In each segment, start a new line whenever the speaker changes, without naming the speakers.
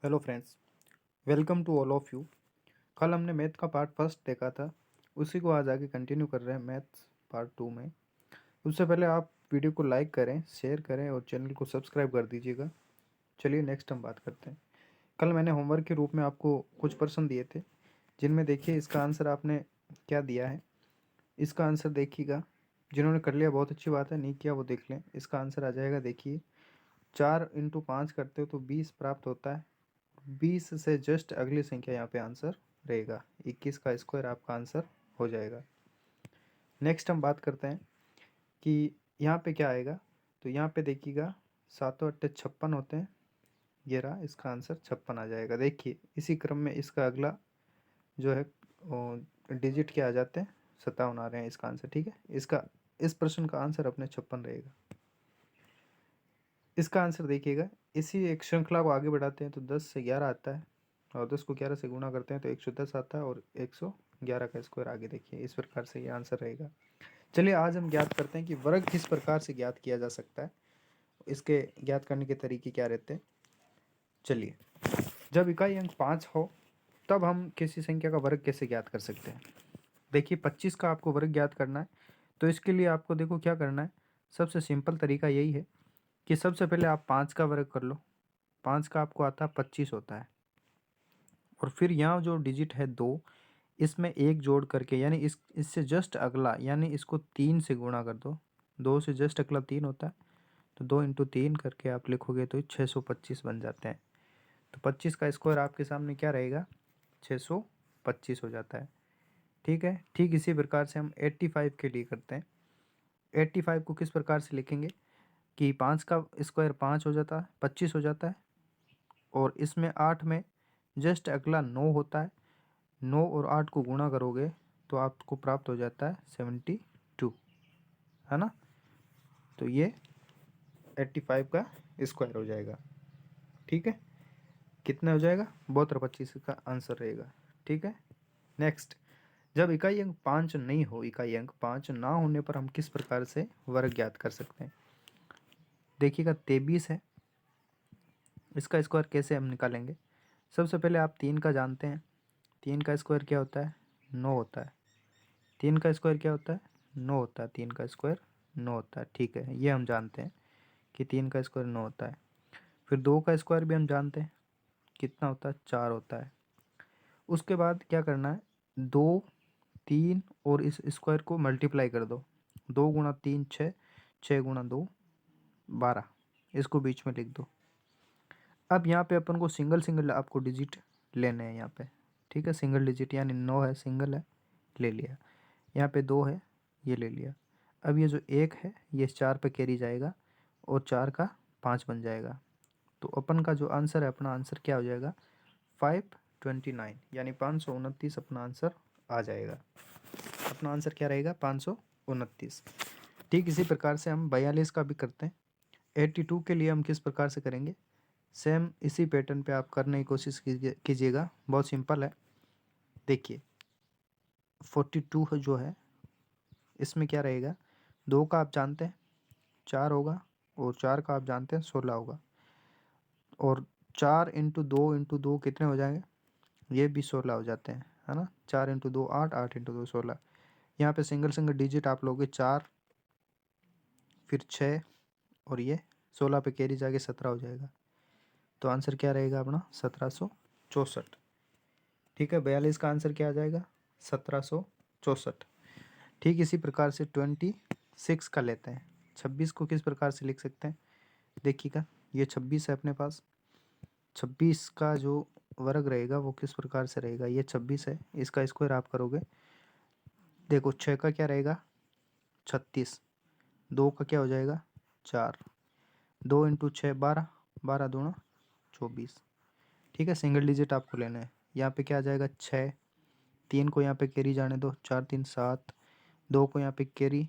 Hello friends, welcome to all of you. कल हमने math का पार्ट फर्स्ट देखा था, उसी को आज आगे कंटिन्यू कर रहे हैं मैथ्स पार्ट टू में। उससे पहले आप वीडियो को लाइक करें, शेयर करें और चैनल को सब्सक्राइब कर दीजिएगा। चलिए नेक्स्ट हम बात करते हैं। कल मैंने होमवर्क के रूप में आपको कुछ प्रश्न दिए थे, जिनमें देखिए इसका आंसर आपने क्या दिया है। इसका आंसर देखिएगा। जिन्होंने कर लिया बहुत अच्छी बात है, नहीं किया वो देख लें। इसका आंसर आ जाएगा, देखिए 4 × 5 करते हो तो 20 प्राप्त होता है। 20 से जस्ट अगली संख्या यहाँ पे आंसर रहेगा। 21 का स्क्वायर आपका आंसर हो जाएगा। नेक्स्ट हम बात करते हैं कि यहाँ पे क्या आएगा। तो यहाँ पे देखिएगा 7×8 = 56 होते हैं। ये रहा, इसका आंसर 56 आ जाएगा। देखिए इसी क्रम में इसका अगला जो है डिजिट क्या आ जाते हैं, 57 आ रहे हैं इसका आंसर। ठीक है, इसका इस प्रश्न का आंसर अपने 56 रहेगा। इसका आंसर देखिएगा, इसी एक श्रृंखला को आगे बढ़ाते हैं तो 10 से 11 आता है, और 10 को 11 से गुणा करते हैं तो 110 आता है, और 111 का स्क्वायर आगे देखिए। इस प्रकार से ये आंसर रहेगा। चलिए आज हम ज्ञात करते हैं कि वर्ग किस प्रकार से ज्ञात किया जा सकता है। इसके ज्ञात करने के तरीके क्या रहते हैं। चलिए, जब इकाई अंक 5 हो तब हम किसी संख्या का वर्ग कैसे ज्ञात कर सकते हैं। देखिए 25 का आपको वर्ग ज्ञात करना है, तो इसके लिए आपको देखो क्या करना है। सबसे सिंपल तरीका यही है कि सबसे पहले आप 5 का वर्ग कर लो। 5 का आपको आता है 25 होता है, और फिर यहाँ जो डिजिट है 2, इसमें एक जोड़ करके, यानी इससे जस्ट अगला, यानी इसको 3 से गुणा कर दो। 2 से जस्ट अगला 3 होता है, तो 2 × 3 करके आप लिखोगे तो 625 बन जाते हैं। तो 25 का स्क्वायर आपके सामने क्या रहेगा, 625 हो जाता है। ठीक है, ठीक इसी प्रकार से हम 85 के लिए करते हैं। 85 को किस प्रकार से लिखेंगे कि 5 का स्क्वायर 5 हो जाता है, 25 हो जाता है, और इसमें 8 में जस्ट अगला 9 होता है। 9 और 8 को गुणा करोगे तो आपको प्राप्त हो जाता है 72, है ना। तो ये 85 का स्क्वायर हो जाएगा। ठीक है, कितना हो जाएगा, 72/25 का आंसर रहेगा। ठीक है, नेक्स्ट, जब इकाई अंक 5 नहीं हो, इकाई अंक 5 ना होने पर हम किस प्रकार से वर्ग ज्ञात कर सकते हैं। देखिएगा 23 है, इसका स्क्वायर कैसे हम निकालेंगे। सबसे पहले आप 3 का जानते हैं। 3 का स्क्वायर क्या होता है, 9 होता है। 3 का स्क्वायर क्या होता है, 9 होता है। 3 का स्क्वायर 9 होता है। ठीक है, ये हम जानते हैं कि 3 का स्क्वायर 9 होता है। फिर 2 का स्क्वायर भी हम जानते हैं, कितना होता है, 4 होता है। उसके बाद क्या करना है, 2, 3 और इस स्क्वायर को मल्टीप्लाई कर दो। 2 × 3 6, 6 × 2 12, इसको बीच में लिख दो। अब यहाँ पे अपन को सिंगल सिंगल आपको डिजिट लेने हैं यहाँ पे। ठीक है, सिंगल डिजिट, यानी 9 है, सिंगल है, ले लिया। यहाँ पे 2 है, ये ले लिया। अब ये जो 1 है ये 4 पे कैरी जाएगा, और 4 का 5 बन जाएगा। तो अपन का जो आंसर है, अपना आंसर क्या हो जाएगा, 529, यानी 529 अपना आंसर आ जाएगा। अपना आंसर क्या रहेगा, 529। ठीक इसी प्रकार से हम 42 का भी करते हैं। 82 के लिए हम किस प्रकार से करेंगे, सेम इसी पैटर्न पे आप करने की कोशिश कीजिएगा। बहुत सिंपल है। देखिए 42 जो है, इसमें क्या रहेगा, 2 का आप जानते हैं 4 होगा, और 4 का आप जानते हैं 16 होगा, और 4 × 2 कितने हो जाएंगे, ये भी 16 हो जाते हैं, है ना। 4 × 2 8, 8 × 2 16। यहाँ पे सिंगल सिंगल डिजिट आप लोगे 4, फिर 6, और ये 16 पे कैरी जाके 17 हो जाएगा। तो आंसर क्या रहेगा अपना, 1764। ठीक है, 42 का आंसर क्या आ जाएगा, 1764। ठीक इसी प्रकार से 26 का लेते हैं। 26 को किस प्रकार से लिख सकते हैं, देखिएगा ये 26 है अपने पास। 26 का जो वर्ग रहेगा वो किस प्रकार से रहेगा, ये 26 है, इसका स्क्वायर आप करोगे। देखो 6 का क्या रहेगा, 36। 2 का क्या हो जाएगा, 4। 2 × 6 12, 12 × 2 24। ठीक है, सिंगल डिजिट आपको लेना है। यहाँ पे क्या आ जाएगा, 6। 3 को यहाँ पे कैरी जाने दो, 4 3 7। 2 को यहाँ पे कैरी,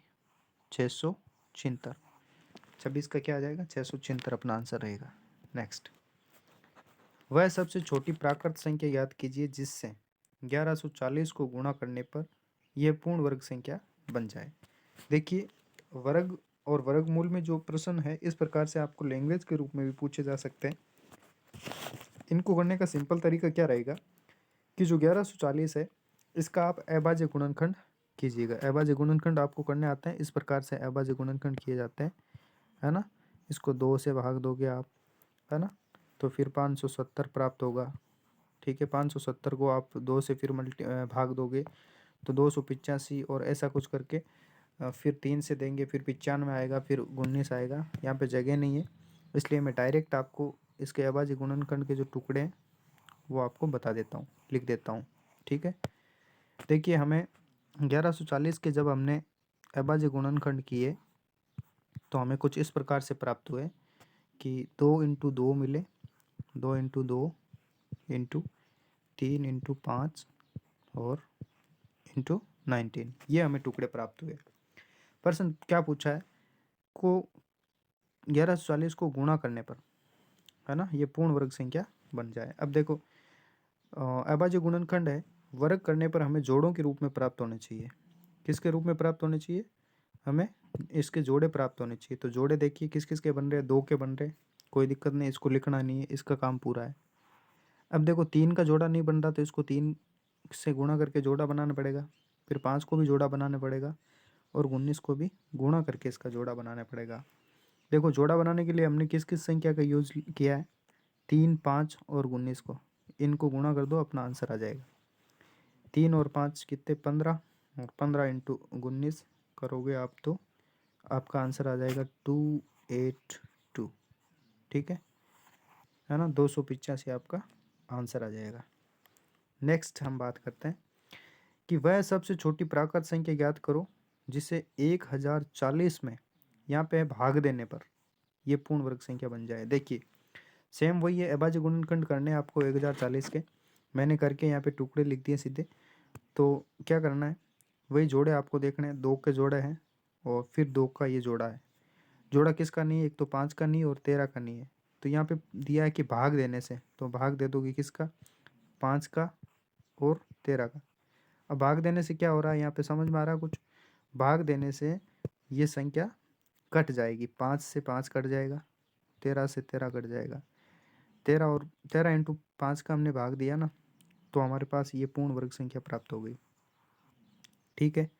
676। 26 का क्या आ जाएगा, 676 अपना आंसर रहेगा। नेक्स्ट, वह सबसे छोटी प्राकृत संख्या याद कीजिए जिससे 1140 को गुणा करने पर यह पूर्ण वर्ग संख्या बन जाए। देखिए वर्ग और वर्गमूल में जो प्रश्न है, इस प्रकार से आपको लैंग्वेज के रूप में भी पूछे जा सकते हैं। इनको करने का सिंपल तरीका क्या रहेगा कि जो 1140 है इसका आप अभाज्य गुणनखंड कीजिएगा। अभाज्य गुणनखंड आपको करने आते हैं, इस प्रकार से अभाज्य गुणनखंड किए जाते हैं, है ना। इसको 2 से भाग दोगे आप, है ना, तो फिर 570 प्राप्त होगा। ठीक है, 570 को आप 2 से फिर भाग दोगे तो 285 और ऐसा कुछ करके फिर 3 से देंगे, फिर 95 आएगा, फिर 19 आएगा। यहाँ पे जगह नहीं है, इसलिए मैं डायरेक्ट आपको इसके अभाज्य गुणनखंड के जो टुकड़े हैं वो आपको बता देता हूँ, लिख देता हूँ। ठीक है, देखिए हमें 1140 के जब हमने अभाज्य गुणनखंड किए तो हमें कुछ इस प्रकार से प्राप्त हुए कि 2 × 2 मिले, 2 × 2 × 3 × 5 और ×19, ये हमें टुकड़े प्राप्त हुए। प्रश्न क्या पूछा है को 1140 को गुणा करने पर, है ना, ये पूर्ण वर्ग संख्या बन जाए। अब देखो अभाज्य गुणनखंड है, वर्ग करने पर हमें जोड़ों के रूप में प्राप्त होने चाहिए। किसके रूप में प्राप्त होने चाहिए, हमें इसके जोड़े प्राप्त होने चाहिए। तो जोड़े देखिए किस किस के बन रहे हैं, 2 के बन रहे, कोई दिक्कत नहीं, इसको लिखना नहीं है, इसका काम पूरा है। अब देखो 3 का जोड़ा नहीं बन रहा तो इसको 3 से गुणा करके जोड़ा बनाना पड़ेगा, फिर 5 को भी जोड़ा बनाना पड़ेगा और 19 को भी गुणा करके इसका जोड़ा बनाना पड़ेगा। देखो जोड़ा बनाने के लिए हमने किस किस संख्या का यूज किया है, 3, 5 और 19 को, इनको गुणा कर दो, अपना आंसर आ जाएगा। 3 और 5 कितने, 15, और 15 × 19 करोगे आप तो आपका आंसर आ जाएगा 282। ठीक है ना, 285 आपका आंसर आ जाएगा। नेक्स्ट हम बात करते हैं कि वह सबसे छोटी प्राकृत संख्या ज्ञात करो जिसे 1040 में यहाँ पे भाग देने पर ये पूर्ण वर्ग संख्या बन जाए। देखिए सेम वही है, अभाज्य गुणनखंड करने आपको 1040 के, मैंने करके यहाँ पे टुकड़े लिख दिए सीधे। तो क्या करना है, वही जोड़े आपको देखने हैं, 2 के जोड़े हैं और फिर 2 का ये जोड़ा है। जोड़ा किसका नहीं है, एक तो 5 का नहीं और 13 का नहीं है। तो यहाँ पे दिया है कि भाग देने से, तो भाग दे दोगे किसका, 5 का और 13 का। अब भाग देने से क्या हो रहा है, यहाँ पे समझ में आ रहा है कुछ, भाग देने से ये संख्या कट जाएगी, 5 से 5 कट जाएगा, 13 से 13 कट जाएगा, 13 और 13 × 5 का हमने भाग दिया ना, तो हमारे पास ये पूर्ण वर्ग संख्या प्राप्त हो गई। ठीक है,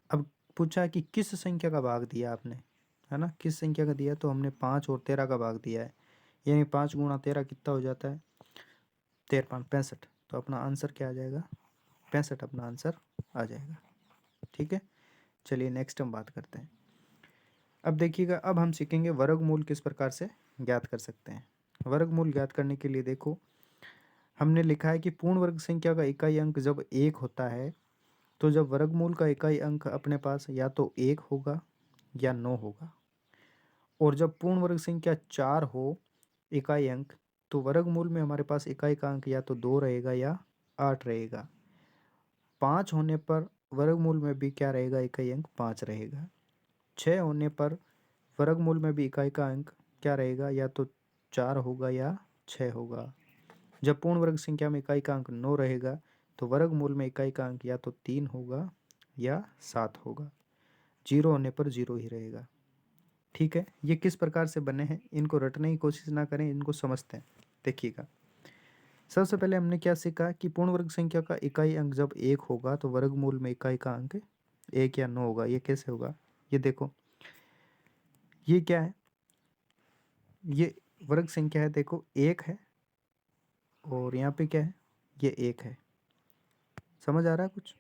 अब पूछा कि किस संख्या का भाग दिया आपने, है ना, किस संख्या का दिया, तो हमने 5 और 13 का भाग दिया है, यानी 5 × 13 कितना हो जाता है, 13 × 5 65। तो अपना आंसर क्या आ जाएगा, 65 अपना आंसर आ जाएगा। ठीक है, चलिए नेक्स्ट हम बात करते हैं। अब देखिएगा, अब हम सीखेंगे वर्गमूल किस प्रकार से ज्ञात कर सकते हैं। वर्गमूल ज्ञात करने के लिए देखो हमने लिखा है कि पूर्ण वर्ग संख्या का इकाई अंक जब 1 होता है तो जब वर्गमूल का इकाई अंक अपने पास या तो 1 होगा या 9 होगा, और जब पूर्ण वर्ग संख्या 4 हो इकाई अंक, तो वर्गमूल में हमारे पास इकाई का अंक या तो 2 रहेगा या 8 रहेगा। 5 होने पर वर्गमूल में भी क्या रहेगा, इकाई अंक 5 रहेगा। 6 होने पर वर्गमूल में भी इकाई का अंक क्या रहेगा, या तो 4 होगा या 6 होगा। जब पूर्ण वर्ग संख्या में इकाई का अंक 9 रहेगा तो वर्गमूल में इकाई का अंक या तो 3 होगा या 7 होगा। 0 होने पर 0 ही रहेगा। ठीक है, ये किस प्रकार से बने हैं, इनको रटने की कोशिश ना करें, इनको समझते हैं। देखिएगा, सबसे पहले हमने क्या सीखा कि पूर्ण वर्ग संख्या का इकाई अंक जब 1 होगा तो वर्गमूल में इकाई का अंक 1 या 9 होगा। ये कैसे होगा, ये देखो, ये क्या है, ये वर्ग संख्या है, देखो 1 है और यहाँ पे क्या है, ये 1 है। समझ आ रहा है कुछ,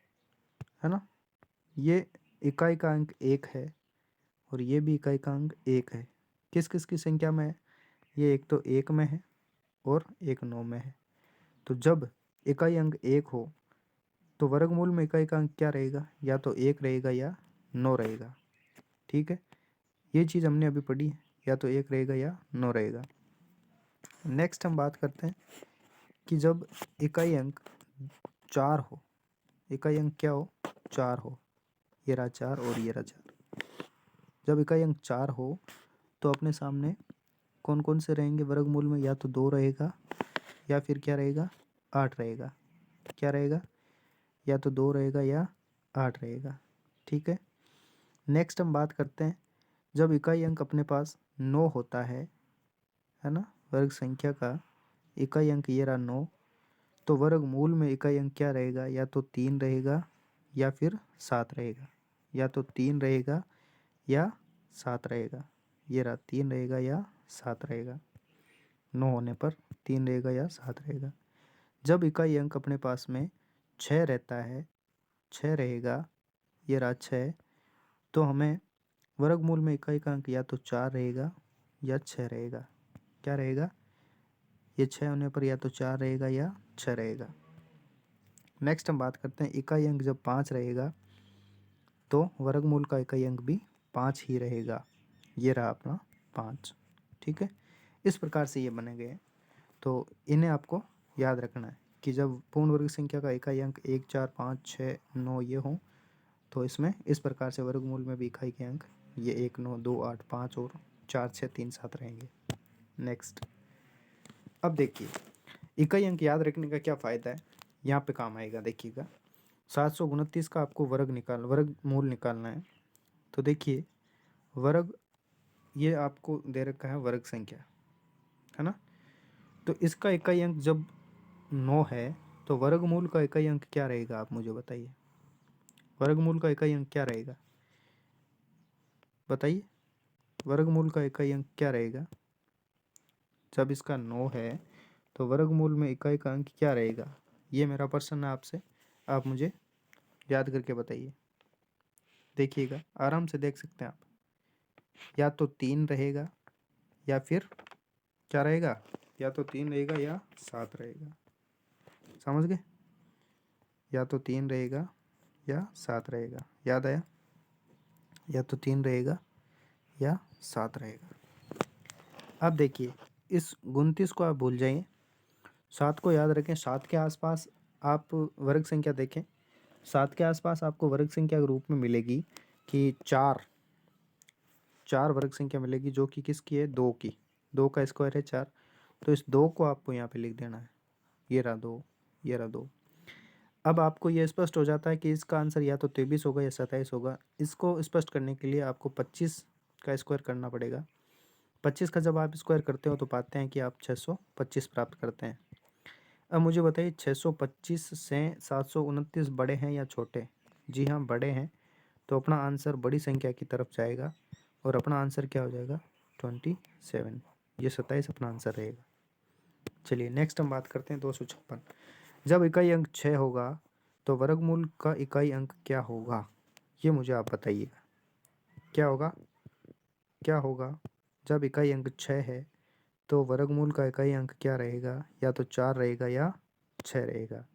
है ना। ये इकाई का अंक 1 है और ये भी इकाई का अंक 1 है। किस किस की संख्या में है, ये एक तो 1 में है और एक 9 में है। तो जब इकाई अंक 1 हो तो वर्गमूल में इकाई का अंक क्या रहेगा, या तो 1 रहेगा या 9 रहेगा। ठीक है, ये चीज़ हमने अभी पढ़ी है, या तो 1 रहेगा या 9 रहेगा। नेक्स्ट हम बात करते हैं कि जब इकाई अंक 4 हो, इकाई अंक क्या हो, 4 हो, ये रहा 4 और ये रहा 4। जब इकाई अंक 4 हो तो अपने सामने कौन कौन से रहेंगे वर्गमूल में, या तो 2 रहेगा या फिर क्या रहेगा, 8 रहेगा। क्या रहेगा, या तो 2 रहेगा या 8 रहेगा। ठीक है, नेक्स्ट हम बात करते हैं जब इकाई अंक अपने पास 9 होता है ना, वर्ग संख्या का इकाई अंक ये रहा 9, तो वर्गमूल में इकाई अंक क्या रहेगा, या तो 3 रहेगा या फिर 7 रहेगा, या तो 3 रहेगा या 7 रहेगा। ये रहा 3 रहेगा या 7 रहेगा, 9 होने पर 3 रहेगा या 7 रहेगा। जब इकाई अंक अपने पास में 6 रहता है, 6 रहेगा, ये रहा 6, तो हमें वर्गमूल में इकाई का अंक या तो 4 रहेगा या 6 रहेगा। क्या रहेगा, ये 6 होने पर या तो 4 रहेगा या 6 रहेगा। नेक्स्ट हम बात करते हैं इकाई अंक जब 5 रहेगा तो वर्गमूल का इकाई अंक भी 5 ही रहेगा। ये रहा अपना 5। ठीक है, इस प्रकार से ये बने गए। तो इन्हें आपको याद रखना है कि जब पूर्ण वर्ग संख्या का इकाई अंक 1, 4, 5, 6, 9 ये हों, तो इसमें इस प्रकार से वर्गमूल में भी इकाई के अंक ये 1, 9, 2, 8, 5 और 4, 6, 3, 7 रहेंगे। नेक्स्ट, अब देखिए इकाई अंक याद रखने का क्या फ़ायदा है, यहाँ पे काम आएगा। देखिएगा 729 का आपको वर्गमूल निकालना है। तो देखिए वर्ग, ये आपको दे रखा है वर्ग संख्या, है ना। तो इसका इकाई अंक जब 9 है तो वर्गमूल का इकाई अंक क्या रहेगा, आप मुझे बताइए। वर्गमूल का इकाई अंक क्या रहेगा, बताइए। वर्गमूल का इकाई अंक क्या रहेगा जब इसका 9 है, तो वर्गमूल में इकाई का अंक क्या रहेगा। ये मेरा प्रश्न है आपसे, आप मुझे याद करके बताइए। देखिएगा आराम से देख सकते हैं आप, या तो 3 रहेगा या फिर क्या रहेगा, या तो 3 रहेगा या 7 रहेगा। समझ गए, या तो 3 रहेगा या 7 रहेगा। याद आया, या तो 3 रहेगा या 7 रहेगा। अब देखिए इस 29 को आप भूल जाइए, 7 को याद रखें। 7 के आसपास आप वर्ग संख्या देखें, 7 के आसपास आपको वर्ग संख्या के रूप में मिलेगी कि 4 वर्ग संख्या मिलेगी, जो कि किसकी है, 2 की। 2 का स्क्वायर है 4, तो इस 2 को आपको यहाँ पे लिख देना है। ये रहा 2, ये रहा 2। अब आपको ये स्पष्ट हो जाता है कि इसका आंसर या तो 23 होगा या 27 होगा। इसको स्पष्ट करने के लिए आपको 25 का स्क्वायर करना पड़ेगा। 25 का जब आप स्क्वायर करते हो तो पाते हैं कि आप 625 प्राप्त करते हैं। अब मुझे बताइए 625 से 729 बड़े हैं या छोटे। जी हाँ, बड़े हैं, तो अपना आंसर बड़ी संख्या की तरफ जाएगा और अपना आंसर क्या हो जाएगा, 27। ये 27 अपना आंसर रहेगा। चलिए नेक्स्ट हम बात करते हैं 256। जब इकाई अंक 6 होगा तो वर्गमूल का इकाई अंक क्या होगा, ये मुझे आप बताइएगा। क्या होगा, क्या होगा जब इकाई अंक 6 है तो वर्गमूल का इकाई अंक क्या रहेगा, या तो 4 रहेगा या 6 रहेगा।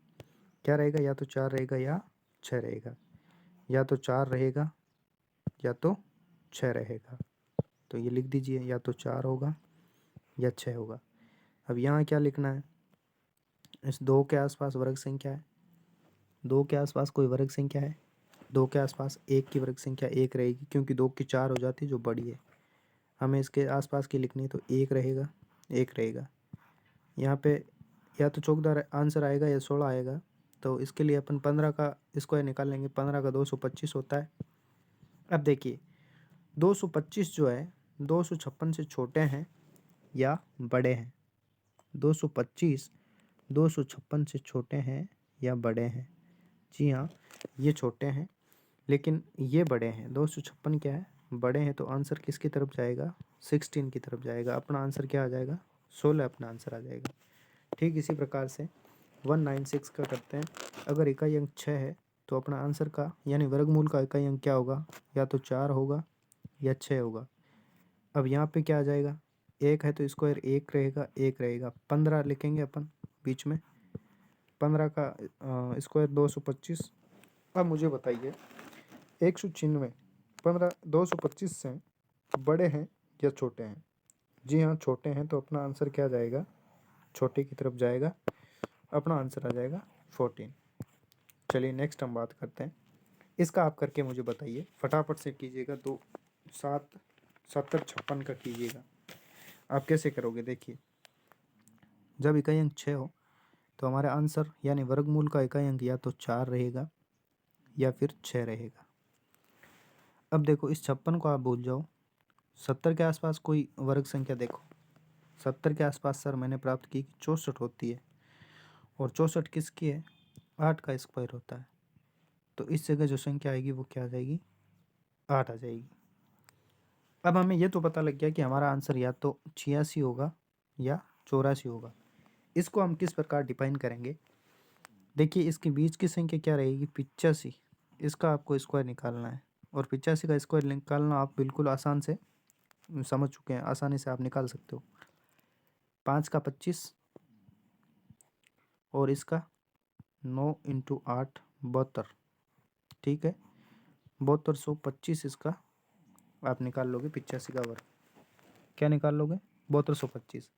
क्या रहेगा, या तो 4 रहेगा या 6 रहेगा। या तो 4 रहेगा या तो 6 रहेगा। तो ये लिख दीजिए, या तो 4 होगा या 6 होगा। अब यहाँ क्या लिखना है, इस 2 के आसपास वर्ग संख्या है, 2 के आसपास कोई वर्ग संख्या है। 2 के आसपास 1 की वर्ग संख्या 1 रहेगी, क्योंकि 2 की 4 हो जाती है जो बड़ी है। हमें इसके आसपास की लिखनी है, तो 1 रहेगा, 1 रहेगा। यहाँ पे या तो चौकदार आंसर आएगा या 16 आएगा। तो इसके लिए अपन 15 का स्क्वायर निकाल लेंगे। 15 का 225 होता है। अब देखिए 225 जो है 256 से छोटे हैं या बड़े हैं। 225 256 से छोटे हैं या बड़े हैं। जी हाँ, ये छोटे हैं, लेकिन ये बड़े हैं। 256 क्या है, बड़े हैं, तो आंसर किसकी तरफ जाएगा, 16 की तरफ जाएगा। अपना आंसर क्या आ जाएगा, 16 अपना आंसर आ जाएगा। ठीक इसी प्रकार से 196 का करते हैं। अगर इकाई अंक 6 है तो अपना आंसर का यानी वर्गमूल का इकाई अंक क्या होगा, या तो 4 होगा या 6 होगा। अब यहाँ पे क्या आ जाएगा, 1 है तो स्क्वायर 1 रहेगा, 1 रहेगा। 15 लिखेंगे अपन बीच में, 15 का स्क्वायर 225। अब मुझे बताइए 196 225 से बड़े हैं या छोटे हैं। जी हाँ, छोटे हैं, तो अपना आंसर क्या जाएगा, छोटे की तरफ जाएगा। अपना आंसर आ जाएगा 14। चलिए नेक्स्ट हम बात करते हैं, इसका आप करके मुझे बताइए, फटाफट से कीजिएगा। 2 7 70 56 का कीजिएगा। आप कैसे करोगे, देखिए जब इकाई अंक 6 हो तो हमारा आंसर यानी वर्गमूल का इकाई अंक या तो 4 रहेगा या फिर 6 रहेगा। अब देखो इस 56 को आप भूल जाओ, 70 के आसपास कोई वर्ग संख्या देखो। 70 के आसपास सर मैंने प्राप्त की कि 64 होती है, और 64 किसकी है? 8 का स्क्वायर होता है। तो इस जगह जो संख्या आएगी वो क्या आ जाएगी? 8 आ जाएगी। अब हमें ये तो पता लग गया कि हमारा आंसर या तो 86 होगा या 84 होगा। इसको हम किस प्रकार डिफाइन करेंगे? देखिए, इसके बीच की संख्या क्या रहेगी? 85। इसका आपको स्क्वायर निकालना है, और 85 का स्क्वायर निकालना आप बिल्कुल आसान से समझ चुके हैं, आसानी से आप निकाल सकते हो। 5 का 25 और इसका 9 इंटू 8 72, ठीक है। 7225 इसका आप निकाल लोगे 85 का वर्ग। क्या निकाल लोगे? 7225।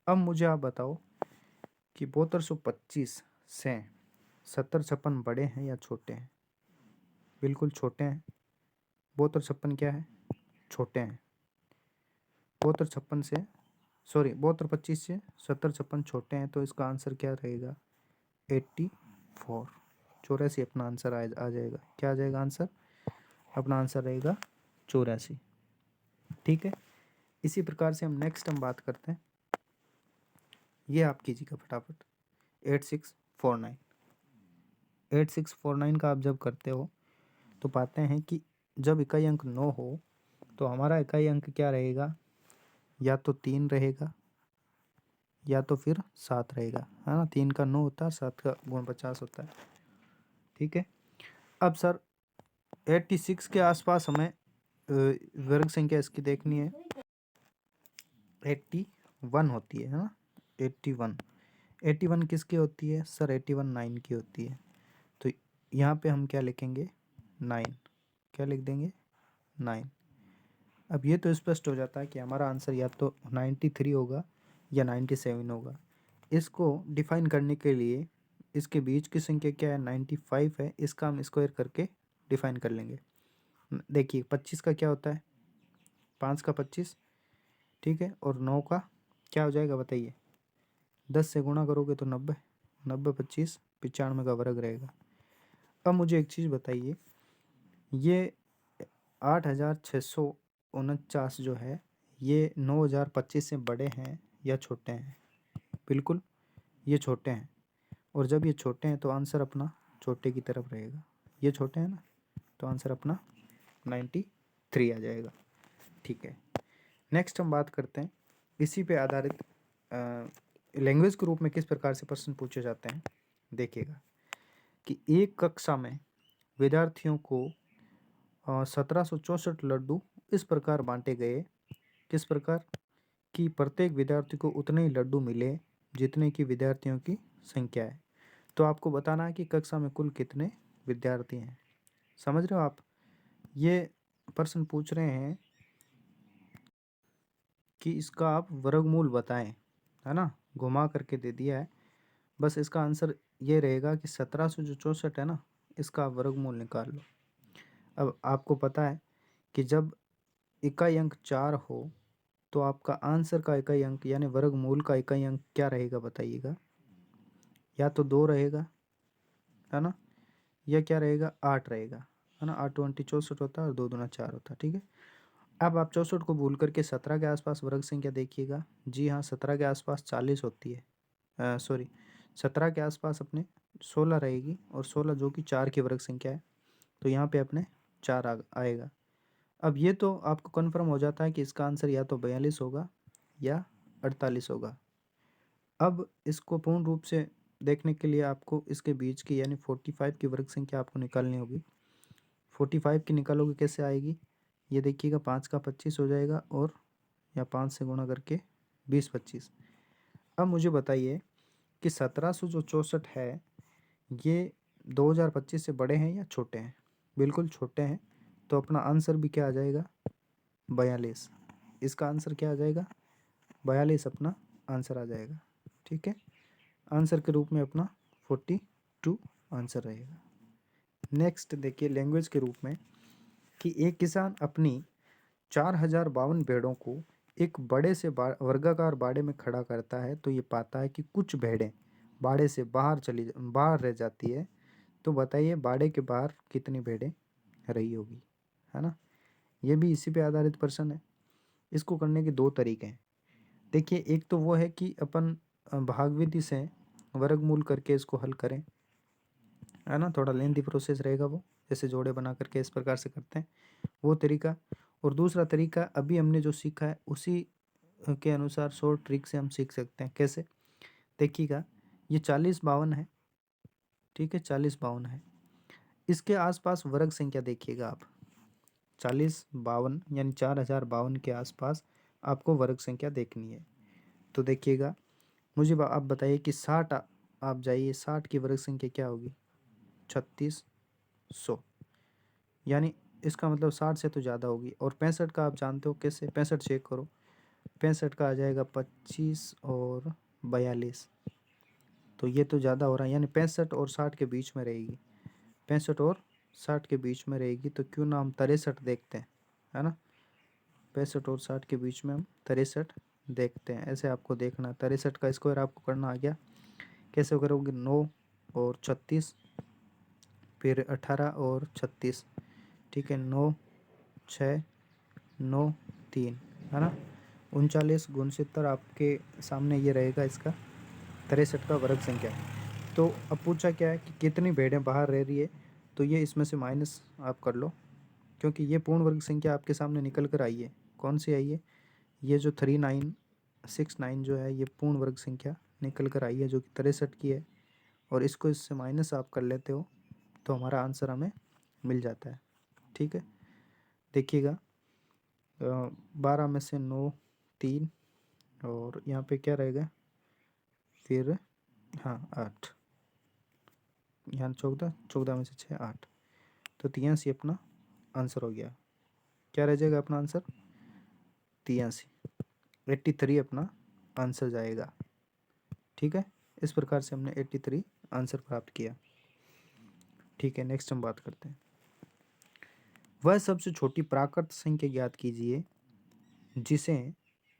अब मुझे आप बताओ कि 7225 से 70 56 बड़े हैं या छोटे हैं? बिल्कुल छोटे हैं। 72 56 क्या है? छोटे हैं। 72 56 से 7225 से 70 56 छोटे हैं, तो इसका आंसर क्या रहेगा? 84। 84 अपना आंसर आ जाएगा। क्या आ जाएगा आंसर? अपना आंसर रहेगा 84। ठीक है। इसी प्रकार से हम नेक्स्ट बात करते हैं। ये आप कीजिएगा फटाफट। 8649। 8649 का आप जब करते हो तो पाते हैं कि जब इकाई अंक 9 हो तो हमारा इकाई अंक क्या रहेगा? या तो 3 रहेगा या तो फिर 7 रहेगा, है ना। 3 का 9 होता है, 7 का गुण 50 होता है। ठीक है। अब सर 86 के आसपास हमें वर्ग संख्या इसकी देखनी है। 81 होती है ना। 81। 81 किसकी होती है सर? 81 9 की होती है। तो यहाँ पे हम क्या लिखेंगे? 9। क्या लिख देंगे? 9। अब ये तो स्पष्ट हो जाता है कि हमारा आंसर या तो 93 होगा या 97 होगा। इसको डिफाइन करने के लिए इसके बीच की संख्या क्या है? 95 है। इसका हम स्क्वायर करके डिफाइन कर लेंगे। देखिए 25 का क्या होता है? 5 का 25, ठीक है। और 9 का क्या हो जाएगा बताइए? 10 से गुणा करोगे तो 90। 90 25 95 का वर्ग रहेगा। अब मुझे एक चीज़ बताइए, ये 8649 जो है ये 9025 से बड़े हैं या छोटे हैं? बिल्कुल ये छोटे हैं। और जब ये छोटे हैं तो आंसर अपना छोटे की तरफ रहेगा। ये छोटे हैं ना, तो आंसर अपना 93 आ जाएगा। ठीक है। नेक्स्ट हम बात करते हैं इसी पे आधारित लैंग्वेज के रूप में किस प्रकार से प्रश्न पूछे जाते हैं। देखिएगा कि एक कक्षा में विद्यार्थियों को 1764 लड्डू इस प्रकार बांटे गए। किस प्रकार? कि प्रत्येक विद्यार्थी को उतने ही लड्डू मिले जितने की विद्यार्थियों की संख्या है। तो आपको बताना है कि कक्षा में कुल कितने विद्यार्थी हैं। समझ रहे हो आप? ये प्रश्न पूछ रहे हैं कि इसका आप वर्गमूल बताएं, है ना। घुमा करके दे दिया है। बस इसका आंसर ये रहेगा कि 1764 है ना, इसका आप वर्गमूल निकाल लो। अब आपको पता है कि जब इकाई अंक 4 हो तो आपका आंसर का इकाई अंक यानी वर्गमूल का इकाई अंक क्या रहेगा बताइएगा? या तो 2 रहेगा, है ना, या क्या रहेगा? 8 रहेगा, है ना। 8 20 64 होता है और 2 दूना 4 होता है। ठीक है। अब आप 64 को भूल करके 17 के आसपास वर्ग संख्या देखिएगा। जी हाँ, 17 के आसपास 40 होती है। सॉरी, 17 के आसपास अपने 16 रहेगी, और 16 जो कि 4 की वर्ग संख्या है, तो यहाँ पे अपने 4 आएगा। अब ये तो आपको कन्फर्म हो जाता है कि इसका आंसर या तो 42 होगा या 48 होगा। अब इसको पूर्ण रूप से देखने के लिए आपको इसके बीच की यानी 45 की वर्ग संख्या आपको निकालनी होगी। 45 की निकालोगे कैसे आएगी? ये देखिएगा, 5 का 25 हो जाएगा, और या 5 से गुणा करके 20 25। अब मुझे बताइए कि 1764 है ये 2025 से बड़े हैं या छोटे हैं? बिल्कुल छोटे हैं। तो अपना आंसर भी क्या आ जाएगा? 42। इसका आंसर क्या आ जाएगा? 42 अपना आंसर आ जाएगा। ठीक है। आंसर के रूप में अपना 42 आंसर रहेगा। नेक्स्ट देखिए लैंग्वेज के रूप में कि एक किसान अपनी 4052 भेड़ों को एक बड़े से वर्गाकार बाड़े में खड़ा करता है, तो ये पाता है कि कुछ भेड़ें बाड़े से बाहर रह जाती है। तो बताइए बाड़े के बाहर कितनी भेड़ें रही होगी, है ना। ये भी इसी पे आधारित प्रश्न है। इसको करने के दो तरीके हैं। देखिए एक तो वो है कि अपन भागविधि से वर्गमूल करके इसको हल करें, है ना, थोड़ा लेंथी प्रोसेस रहेगा वो, जैसे जोड़े बना करके इस प्रकार से करते हैं वो तरीका। और दूसरा तरीका अभी हमने जो सीखा है उसी के अनुसार शॉर्ट ट्रिक से हम सीख सकते हैं। कैसे? देखिएगा, ये 4052 है, ठीक है, 4052 है। इसके आसपास वर्ग संख्या देखिएगा आप, 4052 यानी 4052 के आसपास आपको वर्ग संख्या देखनी है। तो देखिएगा, मुझे आप बताइए कि 60 आप जाइए, 60 की वर्ग संख्या क्या होगी? 3600, यानी इसका मतलब 60 से तो ज़्यादा होगी। और 65 का आप जानते हो कैसे? 65 चेक करो, 65 का आ जाएगा 25 और 42, तो ये तो ज़्यादा हो रहा है, यानी 65 और 60 के बीच में रहेगी, 65 और 60 के बीच में रहेगी। तो क्यों ना हम 63 देखते हैं, है ना, 65 और 60 के बीच में हम 63 देखते हैं। ऐसे आपको देखना, 63 का स्क्वायर आपको करना आ गया। कैसे करोगे? 9 और 36, फिर 18 और 36, ठीक है, 9 6 9 3, है ना, 39 69 आपके सामने ये रहेगा इसका 63 का वर्ग संख्या। तो अब पूछा क्या है कि कितनी भेड़ें बाहर रह रही है, तो ये इसमें से माइनस आप कर लो, क्योंकि ये पूर्ण वर्ग संख्या आपके सामने निकल कर आई है। कौन सी आई है? ये जो 3969 जो है, ये पूर्ण वर्ग संख्या निकल कर आई है, जो कि 63 की है। और इसको इससे माइनस आप कर लेते हो तो हमारा आंसर हमें मिल जाता है, ठीक है। देखिएगा, 12 में से 9 3, और यहाँ पे क्या रहेगा फिर? हाँ 8, यहाँ 14, 14 में से 6 8, तो 83 अपना आंसर हो गया। क्या रह जाएगा अपना आंसर? 83, 83 अपना आंसर जाएगा, ठीक है। इस प्रकार से हमने 83 आंसर प्राप्त किया, ठीक है। नेक्स्ट हम बात करते हैं, वह सबसे छोटी प्राकृत संख्या ज्ञात कीजिए जिसे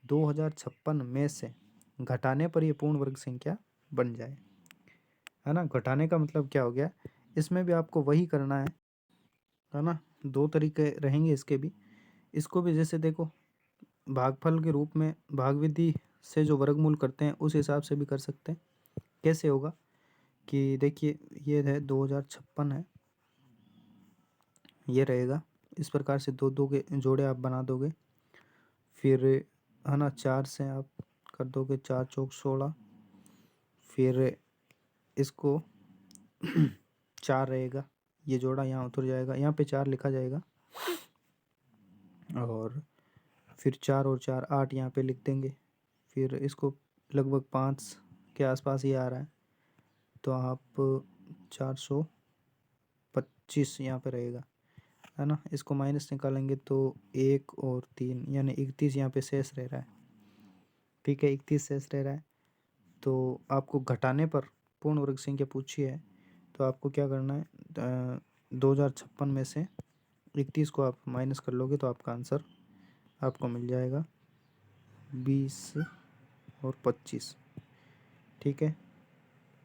2056 में से घटाने पर यह पूर्ण वर्ग संख्या बन जाए, है ना। घटाने का मतलब क्या हो गया? इसमें भी आपको वही करना है ना। दो तरीके रहेंगे इसके भी। इसको भी जैसे देखो, भागफल के रूप में भागविधि से जो वर्गमूल करते हैं उस हिसाब से भी कर सकते हैं। कैसे होगा कि देखिए, ये है 2056 है, ये रहेगा इस प्रकार से, दो दो के जोड़े आप बना दोगे, फिर है ना 4 से आप कर दोगे, 4 चौक 16, फिर इसको 4 रहेगा, ये जोड़ा यहाँ उतर जाएगा, यहाँ पे 4 लिखा जाएगा, और फिर 4 और 4 8 यहाँ पे लिख देंगे। फिर इसको लगभग 5 के आसपास ही आ रहा है, तो आप 425 यहाँ पे रहेगा, है ना। इसको माइनस निकालेंगे तो 1 और 3 यानी 31 यहाँ पे शेष रह रहा है, ठीक है, 31 शेष रह रहा है। तो आपको घटाने पर पूर्ण वर्ग संख्या पूछी है, तो आपको क्या करना है? 2056 में से 31 को आप माइनस कर लोगे तो आपका आंसर आपको मिल जाएगा 20 और 25, ठीक है।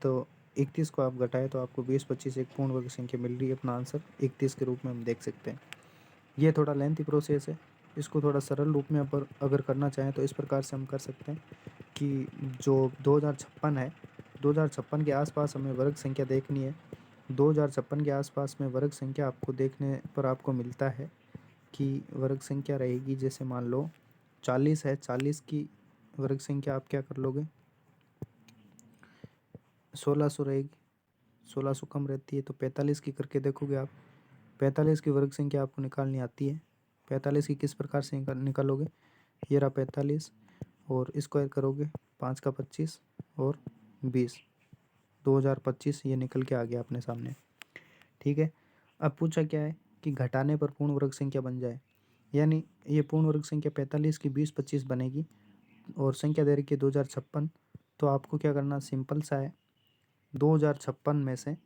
तो 31 को आप घटाए तो आपको 20 25 एक पूर्ण वर्ग संख्या मिल रही है, अपना आंसर 31 के रूप में हम देख सकते हैं। ये थोड़ा लेंथी प्रोसेस है, इसको थोड़ा सरल रूप में अगर करना चाहें तो इस प्रकार से हम कर सकते हैं कि जो 2056 है, 2056 के आसपास हमें वर्ग संख्या देखनी है। 2056 के आसपास में वर्ग संख्या आपको देखने पर आपको मिलता है कि वर्ग संख्या रहेगी, जैसे मान लो 40 है, 40 की वर्ग संख्या आप क्या कर लोगे? 1600 रहेगी, 1600 कम रहती है तो 45 की करके देखोगे आप। 45 की वर्ग संख्या आपको निकालनी आती है। 45 की किस प्रकार से निकालोगे? ये रहा 45, और स्क्वायर करोगे, 5 का 25 और 20, 2025 ये निकल के आ गया अपने सामने, ठीक है। अब पूछा क्या है कि घटाने पर पूर्ण वर्ग संख्या बन जाए, यानी ये पूर्ण वर्ग संख्या 45 की 20 25 बनेगी, और संख्या दे रखी है 2056। तो आपको क्या करना, सिंपल सा है, 2056 में से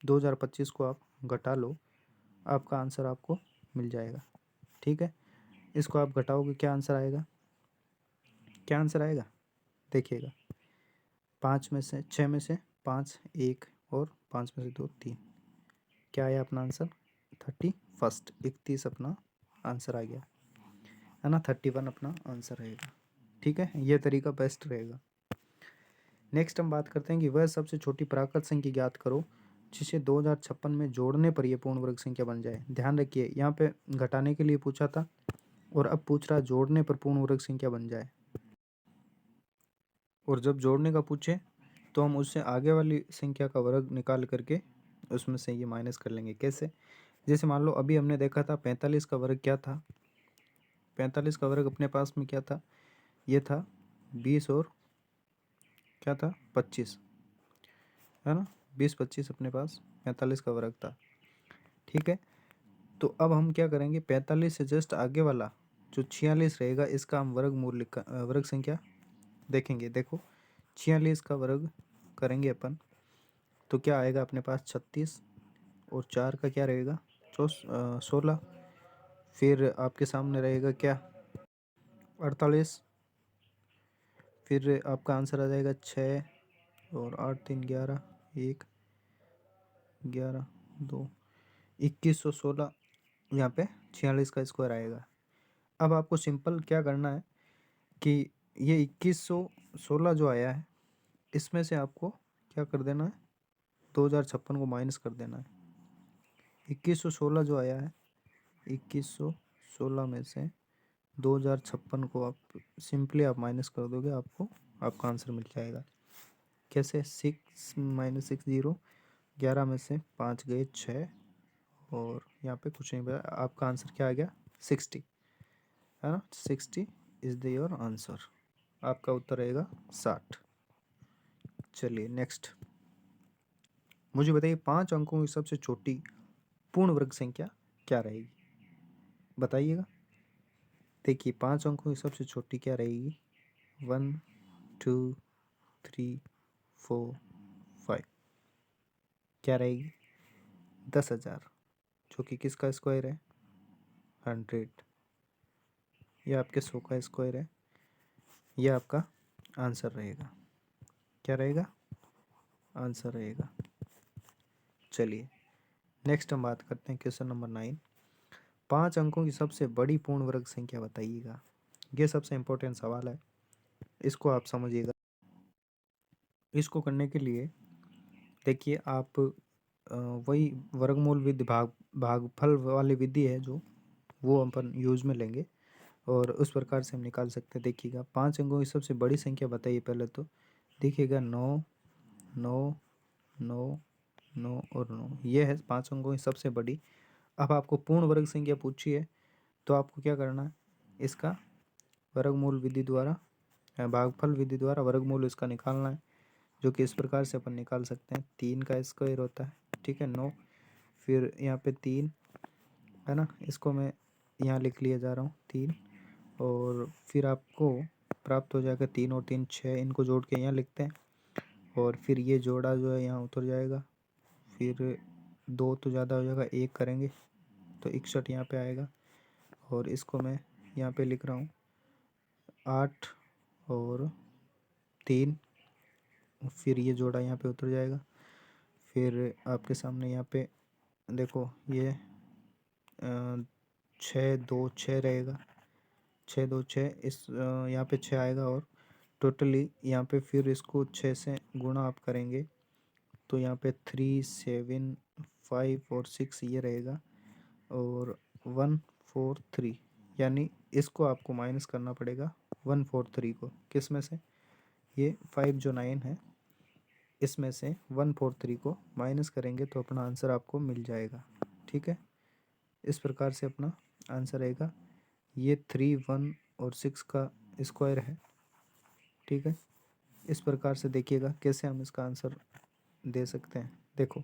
2025 को आप घटा लो, आपका आंसर आपको मिल जाएगा, ठीक है। इसको आप घटाओगे, क्या आंसर आएगा? क्या आंसर आएगा? देखिएगा, 5 में से 6 में से 5 1, और 5 में से 2 3, क्या आया अपना आंसर? 31 अपना आंसर आ गया, है ना। 31 अपना आंसर रहेगा, ठीक है, ये तरीका बेस्ट रहेगा। नेक्स्ट हम बात करते हैं कि वह सबसे छोटी प्राकृत संख्या ज्ञात करो जिसे 2056 में जोड़ने पर यह पूर्ण वर्ग संख्या बन जाए। ध्यान रखिए, यहाँ पे घटाने के लिए पूछा था और अब पूछ रहा जोड़ने पर पूर्ण वर्ग संख्या बन जाए। और जब जोड़ने का पूछे तो हम उससे आगे वाली संख्या का वर्ग निकाल करके उसमें से ये माइनस कर लेंगे। कैसे? जैसे मान लो अभी हमने देखा था 45 का वर्ग क्या था। 45 का वर्ग अपने पास में क्या था? ये था 20 और क्या था 25, है ना। 20 25 अपने पास 45 का वर्ग था। ठीक है, तो अब हम क्या करेंगे, 45 से जस्ट आगे वाला जो 46 रहेगा इसका हम वर्ग संख्या देखेंगे। देखो 46 का वर्ग करेंगे अपन तो क्या आएगा अपने पास 36 और 4 का क्या रहेगा 16। फिर आपके सामने रहेगा क्या 48। फिर आपका आंसर आ जाएगा 6 और 8 3 11 1 11 2 2116। यहाँ पे 46 का स्क्वायर आएगा। अब आपको सिंपल क्या करना है कि ये 2116 जो आया है इसमें से आपको क्या कर देना है 2056 को माइनस कर देना है। 2116 जो आया है 2116 में से 2056 को आप सिंपली आप माइनस कर दोगे, आपको आपका आंसर मिल जाएगा। कैसे? 6 माइनस 6 0, 11 में से 5 गए 6 और यहाँ पे कुछ नहीं बचा। आपका आंसर क्या आ गया 60, है ना। 60 इज द योर आंसर। आपका उत्तर रहेगा 60। चलिए नेक्स्ट, मुझे बताइए 5 अंकों की सबसे छोटी पूर्ण वर्ग संख्या क्या रहेगी? बताइएगा। देखिए 5 अंकों की सबसे छोटी क्या रहेगी? 1 2 3 4 5 क्या रहेगी? 10,000, जो कि किसका स्क्वायर है 100। यह आपके 100 का स्क्वायर है। यह आपका आंसर रहेगा। क्या रहेगा? आंसर रहेगा। चलिए नेक्स्ट हम बात करते हैं क्वेश्चन नंबर 9। 5 अंकों की सबसे बड़ी पूर्ण वर्ग संख्या बताइएगा। ये सबसे इम्पोर्टेंट सवाल है, इसको आप समझिएगा। इसको करने के लिए देखिए आप वही वर्गमूल विधि भागफल वाली विधि है जो वो अपन यूज में लेंगे और उस प्रकार से हम निकाल सकते हैं। देखिएगा 5 अंकों की सबसे बड़ी संख्या बताइए। पहले तो देखिएगा 9 9 9 9 और 9, ये है 5 अंकों की सबसे बड़ी। अब आपको पूर्ण वर्ग संख्या पूछी है तो आपको क्या करना है, इसका वर्गमूल विधि द्वारा भागफल विधि द्वारा वर्गमूल इसका निकालना है, जो कि इस प्रकार से अपन निकाल सकते हैं। 3 का स्क्वायर होता है, ठीक है 9, फिर यहाँ पे 3 है ना, इसको मैं यहाँ लिख लिया जा रहा हूँ 3, और फिर आपको प्राप्त हो जाएगा 3 और 3 6, इनको जोड़ के यहाँ लिखते हैं और फिर ये जोड़ा जो है यहाँ उतर जाएगा। फिर 2 तो ज़्यादा हो जाएगा, 1 करेंगे तो 61 यहाँ पे आएगा और इसको मैं यहाँ पे लिख रहा हूँ 8 और 3, फिर ये जोड़ा यहाँ पे उतर जाएगा। फिर आपके सामने यहाँ पे देखो ये 6 2 6 रहेगा, 6 2 6, इस यहाँ पे 6 आएगा और टोटली यहाँ पे फिर इसको 6 से गुणा आप करेंगे तो यहाँ पे 3 7 5 और 6 ये रहेगा और 1 4 3, यानी इसको आपको माइनस करना पड़ेगा 1 4 3 को। किस में से? ये 5 जो 9 है इसमें से 1 4 3 को माइनस करेंगे तो अपना आंसर आपको मिल जाएगा। ठीक है, इस प्रकार से अपना आंसर रहेगा। ये 3 1 और 6 का स्क्वायर है। ठीक है, इस प्रकार से देखिएगा कैसे हम इसका आंसर दे सकते हैं। देखो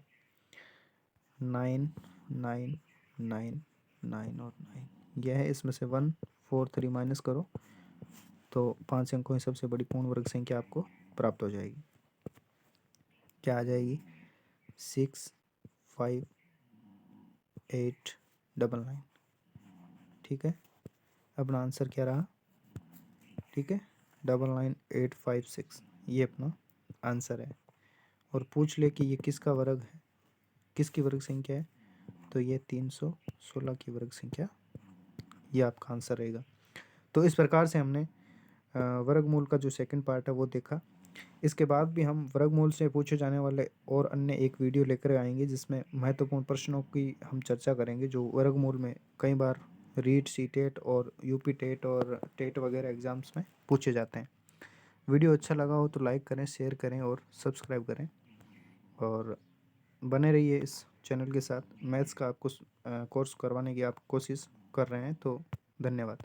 9 9 9 9 और 9 यह है, इसमें से 1 4 3 माइनस करो तो 5 अंकों की सबसे बड़ी पूर्ण वर्ग संख्या आपको प्राप्त हो जाएगी। क्या आ जाएगी? 6 5 8 9 9। ठीक है, अपना आंसर क्या रहा? ठीक है 9 8 5 6, ये अपना आंसर है। और पूछ ले कि ये किसका वर्ग है, किसकी वर्ग संख्या है, तो ये 316 की वर्ग संख्या, ये आपका आंसर रहेगा। तो इस प्रकार से हमने वर्गमूल का जो सेकंड पार्ट है वो देखा। इसके बाद भी हम वर्गमूल से पूछे जाने वाले और अन्य एक वीडियो लेकर आएंगे जिसमें महत्वपूर्ण प्रश्नों की हम चर्चा करेंगे जो वर्गमूल में कई बार रीट, सी टेट और यूपी टेट और टेट वगैरह एग्जाम्स में पूछे जाते हैं। वीडियो अच्छा लगा हो तो लाइक करें, शेयर करें और सब्सक्राइब करें और बने रहिए इस चैनल के साथ। मैथ्स का आपको कोर्स करवाने की आप कोशिश कर रहे हैं, तो धन्यवाद।